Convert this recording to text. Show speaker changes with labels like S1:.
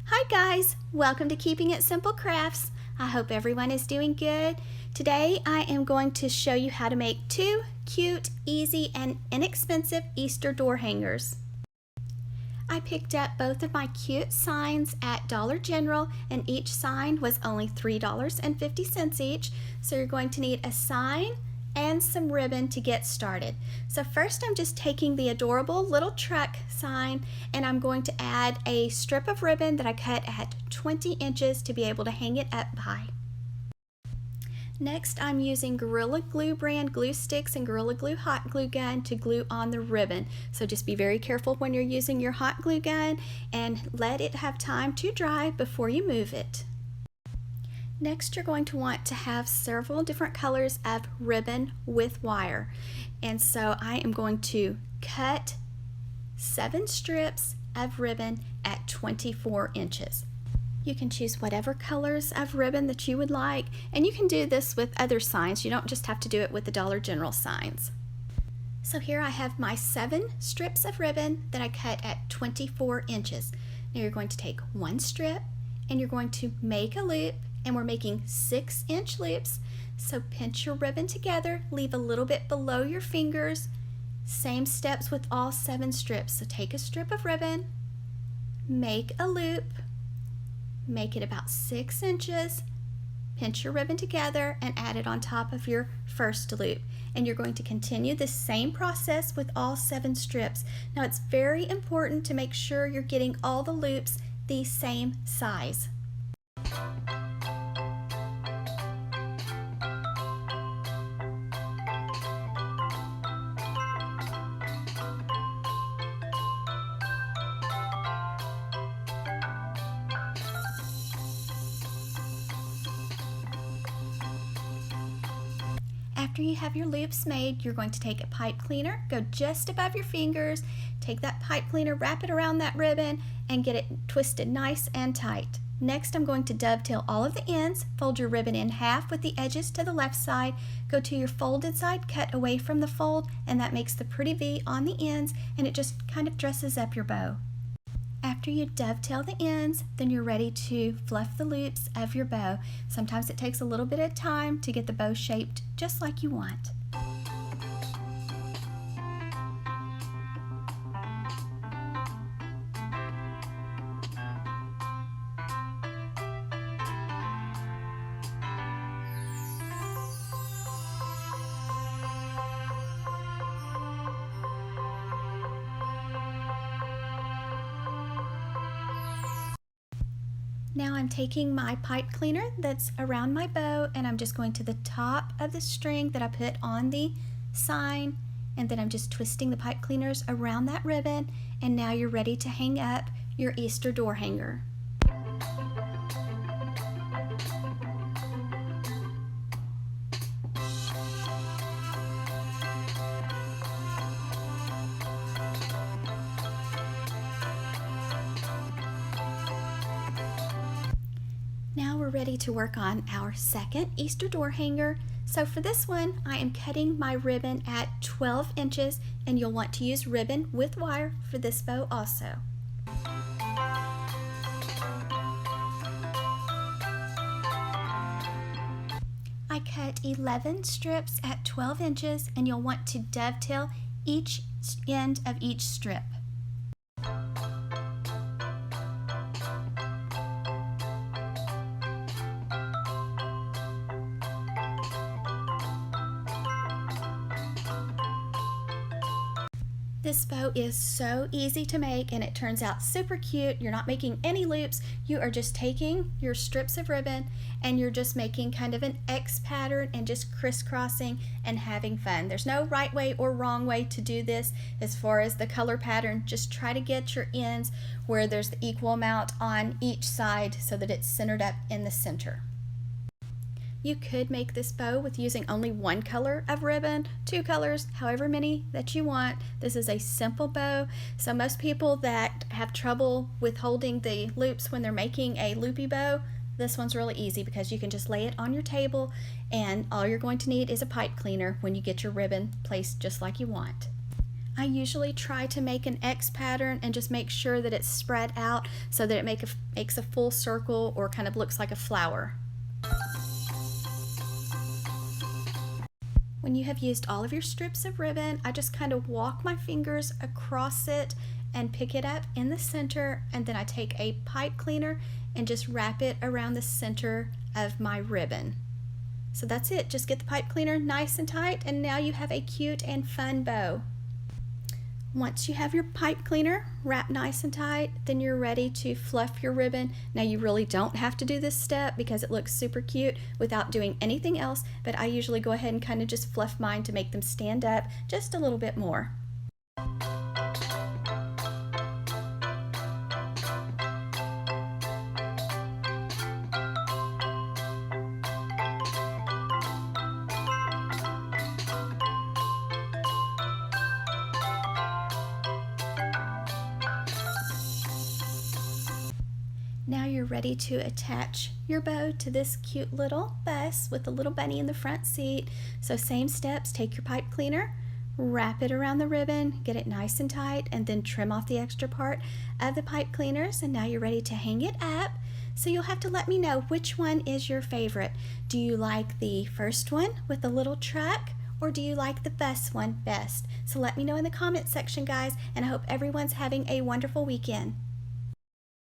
S1: Hi guys, welcome to Keeping It Simple Crafts. I hope everyone is doing good. Today I am going to show you how to make two cute, easy, and inexpensive Easter door hangers. I picked up both of my cute signs at Dollar General, and each sign was only $3.50 each. So you're going to need a sign and some ribbon to get started. So first I'm just taking the adorable little truck sign and I'm going to add a strip of ribbon that I cut at 20 inches to be able to hang it up by. Next I'm using Gorilla Glue brand glue sticks and Gorilla Glue hot glue gun to glue on the ribbon. So just be very careful when you're using your hot glue gun and let it have time to dry before you move it. Next, you're going to want to have several different colors of ribbon with wire. And so I am going to cut 7 strips of ribbon at 24 inches. You can choose whatever colors of ribbon that you would like, and you can do this with other signs. You don't just have to do it with the Dollar General signs. So here I have my 7 strips of ribbon that I cut at 24 inches. Now you're going to take one strip and you're going to make a loop, and we're making 6-inch loops. So pinch your ribbon together, leave a little bit below your fingers. Same steps with all 7 strips. So take a strip of ribbon, make a loop, make it about 6 inches, pinch your ribbon together and add it on top of your first loop. And you're going to continue the same process with all 7 strips. Now it's very important to make sure you're getting all the loops the same size. After you have your loops made, you're going to take a pipe cleaner, go just above your fingers, take that pipe cleaner, wrap it around that ribbon, and get it twisted nice and tight. Next, I'm going to dovetail all of the ends, fold your ribbon in half with the edges to the left side, go to your folded side, cut away from the fold, and that makes the pretty V on the ends, and it just kind of dresses up your bow. After you dovetail the ends, then you're ready to fluff the loops of your bow. Sometimes it takes a little bit of time to get the bow shaped just like you want. Now I'm taking my pipe cleaner that's around my bow and I'm just going to the top of the string that I put on the sign, and then I'm just twisting the pipe cleaners around that ribbon, and now you're ready to hang up your Easter door hanger. Now we're ready to work on our second Easter door hanger. So for this one, I am cutting my ribbon at 12 inches, and you'll want to use ribbon with wire for this bow also. I cut 11 strips at 12 inches, and you'll want to dovetail each end of each strip. This bow is so easy to make and it turns out super cute. You're not making any loops. You are just taking your strips of ribbon and you're just making kind of an X pattern and just crisscrossing and having fun. There's no right way or wrong way to do this as far as the color pattern. Just try to get your ends where there's the equal amount on each side so that it's centered up in the center. You could make this bow with using only one color of ribbon, 2 colors, however many that you want. This is a simple bow, so most people that have trouble with holding the loops when they're making a loopy bow, this one's really easy because you can just lay it on your table and all you're going to need is a pipe cleaner when you get your ribbon placed just like you want. I usually try to make an X pattern and just make sure that it's spread out so that it makes a full circle or kind of looks like a flower. When you have used all of your strips of ribbon, I just kind of walk my fingers across it and pick it up in the center, and then I take a pipe cleaner and just wrap it around the center of my ribbon. So that's it. Just get the pipe cleaner nice and tight, and now you have a cute and fun bow. Once you have your pipe cleaner wrapped nice and tight, then you're ready to fluff your ribbon. Now you really don't have to do this step because it looks super cute without doing anything else, but I usually go ahead and kind of just fluff mine to make them stand up just a little bit more. Now you're ready to attach your bow to this cute little bus with a little bunny in the front seat. So same steps, take your pipe cleaner, wrap it around the ribbon, get it nice and tight, and then trim off the extra part of the pipe cleaners, and now you're ready to hang it up. So you'll have to let me know which one is your favorite. Do you like the first one with the little truck, or do you like the bus one best? So let me know in the comment section, guys, and I hope everyone's having a wonderful weekend.